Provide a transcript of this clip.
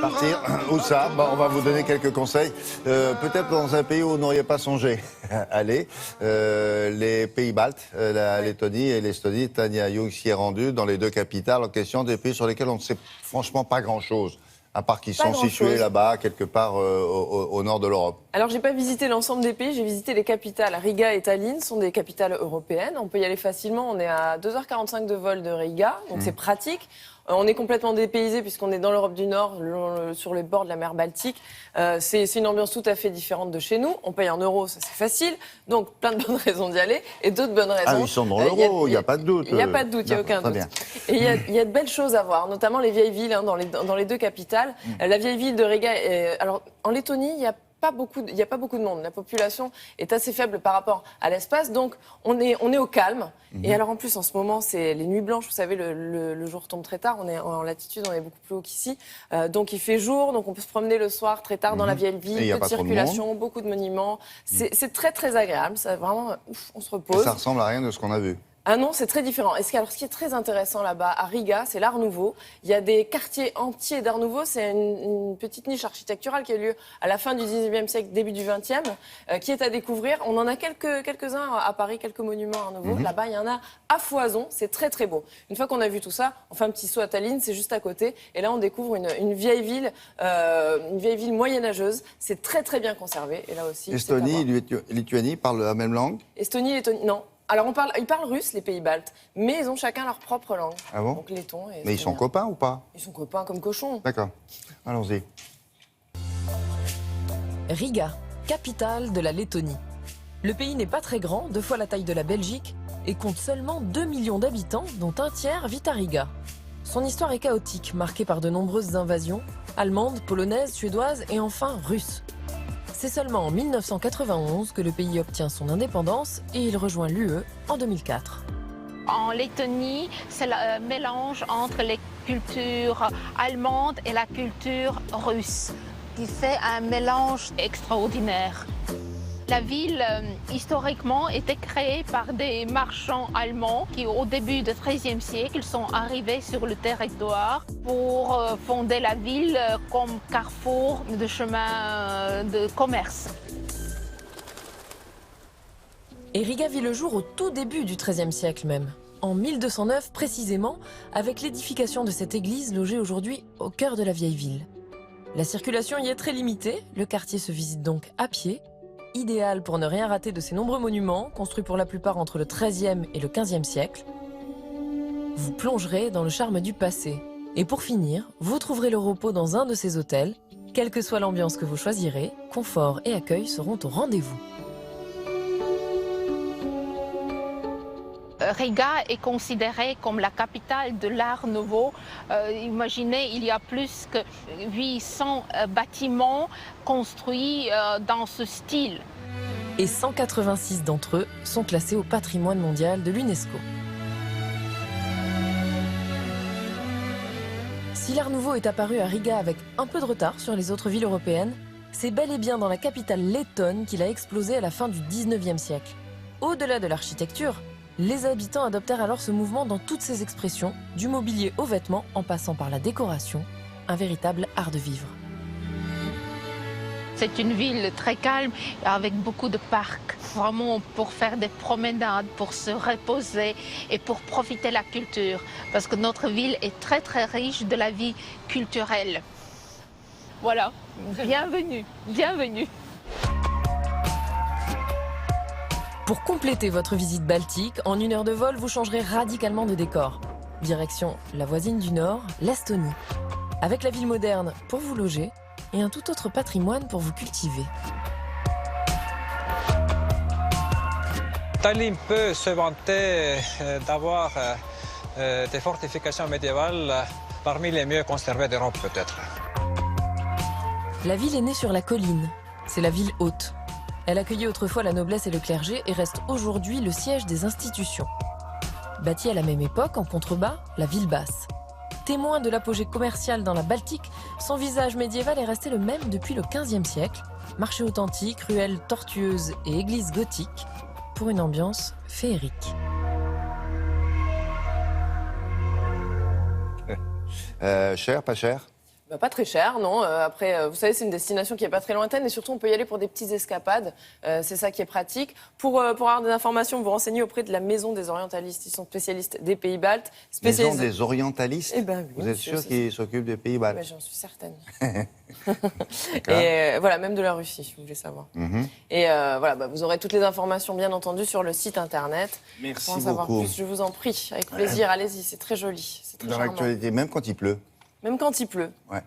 Partir, où ça? On va vous donner quelques conseils. Peut-être dans un pays où vous n'auriez pas songé aller. Les pays baltes, la Lettonie et l'Estonie. Tania Young s'y est rendue dans les deux capitales en question, des pays sur lesquels on ne sait franchement pas grand-chose. À part qu'ils sont situés là-bas, quelque part au nord de l'Europe. Alors, j'ai pas visité l'ensemble des pays, j'ai visité les capitales. Riga et Tallinn sont des capitales européennes. On peut y aller facilement. On est à 2h45 de vol de Riga, donc c'est pratique. On est complètement dépaysé puisqu'on est dans l'Europe du Nord, sur les bords de la mer Baltique. C'est une ambiance tout à fait différente de chez nous. On paye en euros, ça c'est facile. Donc, plein de bonnes raisons d'y aller. Et d'autres bonnes raisons. Ah, ils sont dans l'euro, il n'y a pas de doute. Il n'y a pas de doute, il n'y a aucun doute. Et il y a de belles choses à voir, notamment les vieilles villes dans les deux capitales. La vieille ville de Riga, alors en Lettonie, il n'y a pas beaucoup de monde. La population est assez faible par rapport à l'espace, donc on est au calme. Et alors en plus, en ce moment, c'est les nuits blanches. Vous savez, le jour tombe très tard. On est en latitude, on est beaucoup plus haut qu'ici. Donc il fait jour, donc on peut se promener le soir très tard dans la vieille ville. Peu de circulation, beaucoup de monuments. C'est très très agréable. Ça, vraiment, on se repose. Et ça ressemble à rien de ce qu'on a vu. Ah non, c'est très différent. Alors, ce qui est très intéressant là-bas, à Riga, c'est l'Art Nouveau. Il y a des quartiers entiers d'Art Nouveau. C'est une petite niche architecturale qui a eu lieu à la fin du 19e siècle, début du 20e, qui est à découvrir. On en a quelques-uns à Paris, quelques monuments Art Nouveau. Là-bas, il y en a à foison. C'est très, très beau. Une fois qu'on a vu tout ça, on fait un petit saut à Tallinn, c'est juste à côté. Et là, on découvre une vieille ville moyenâgeuse. C'est très, très bien conservé. Et là aussi, Estonie et Lituanie parlent la même langue? Estonie et Lettonie, non. Alors, ils parlent russe, les pays baltes, mais ils ont chacun leur propre langue. Ah bon? Donc, letton et mais ils sont copains ou pas? Ils sont copains comme cochons. D'accord. Allons-y. Riga, capitale de la Lettonie. Le pays n'est pas très grand, 2 fois la taille de la Belgique, et compte seulement 2 millions d'habitants, dont un tiers vit à Riga. Son histoire est chaotique, marquée par de nombreuses invasions, allemandes, polonaises, suédoises et enfin russes. C'est seulement en 1991 que le pays obtient son indépendance et il rejoint l'UE en 2004. En Lettonie, c'est le mélange entre les cultures allemandes et la culture russe, qui fait un mélange extraordinaire. La ville, historiquement, était créée par des marchands allemands qui, au début du XIIIe siècle, sont arrivés sur le territoire pour fonder la ville comme carrefour de chemin de commerce. Et Riga vit le jour au tout début du XIIIe siècle même, en 1209 précisément, avec l'édification de cette église logée aujourd'hui au cœur de la vieille ville. La circulation y est très limitée, le quartier se visite donc à pied, idéal pour ne rien rater de ces nombreux monuments, construits pour la plupart entre le XIIIe et le XVe siècle. Vous plongerez dans le charme du passé. Et pour finir, vous trouverez le repos dans un de ces hôtels. Quelle que soit l'ambiance que vous choisirez, confort et accueil seront au rendez-vous. Riga est considérée comme la capitale de l'Art Nouveau. Imaginez, il y a plus que 800 bâtiments construits dans ce style. Et 186 d'entre eux sont classés au patrimoine mondial de l'UNESCO. Si l'Art Nouveau est apparu à Riga avec un peu de retard sur les autres villes européennes, c'est bel et bien dans la capitale lettonne qu'il a explosé à la fin du 19e siècle. Au-delà de l'architecture, les habitants adoptèrent alors ce mouvement dans toutes ses expressions, du mobilier aux vêtements en passant par la décoration, un véritable art de vivre. C'est une ville très calme, avec beaucoup de parcs, vraiment pour faire des promenades, pour se reposer et pour profiter de la culture. Parce que notre ville est très très riche de la vie culturelle. Voilà, bienvenue, bienvenue. Pour compléter votre visite baltique, en 1 heure de vol, vous changerez radicalement de décor. Direction la voisine du Nord, l'Estonie. Avec la ville moderne pour vous loger et un tout autre patrimoine pour vous cultiver. Tallinn peut se vanter d'avoir des fortifications médiévales parmi les mieux conservées d'Europe peut-être. La ville est née sur la colline. C'est la ville haute. Elle accueillait autrefois la noblesse et le clergé et reste aujourd'hui le siège des institutions. Bâtie à la même époque, en contrebas, la ville basse. Témoin de l'apogée commerciale dans la Baltique, son visage médiéval est resté le même depuis le XVe siècle. Marché authentique, ruelles tortueuses et église gothique, pour une ambiance féerique. Cher, pas cher? Pas très cher, non. Après, vous savez, c'est une destination qui n'est pas très lointaine et surtout, on peut y aller pour des petites escapades. C'est ça qui est pratique. Pour avoir des informations, vous renseignez auprès de la Maison des Orientalistes. Ils sont spécialistes des pays baltes. Maison des Orientalistes. Eh ben, oui, vous êtes sûr qu'ils s'occupent des pays baltes? J'en suis certaine. Et voilà, même de la Russie, si vous voulez savoir. Et voilà, vous aurez toutes les informations, bien entendu, sur le site internet. Merci pour en savoir beaucoup. plus, je vous en prie, avec plaisir. Allez-y, c'est très joli. C'est très Dans charmant. l'actualité, même quand il pleut. Même quand il pleut. Ouais.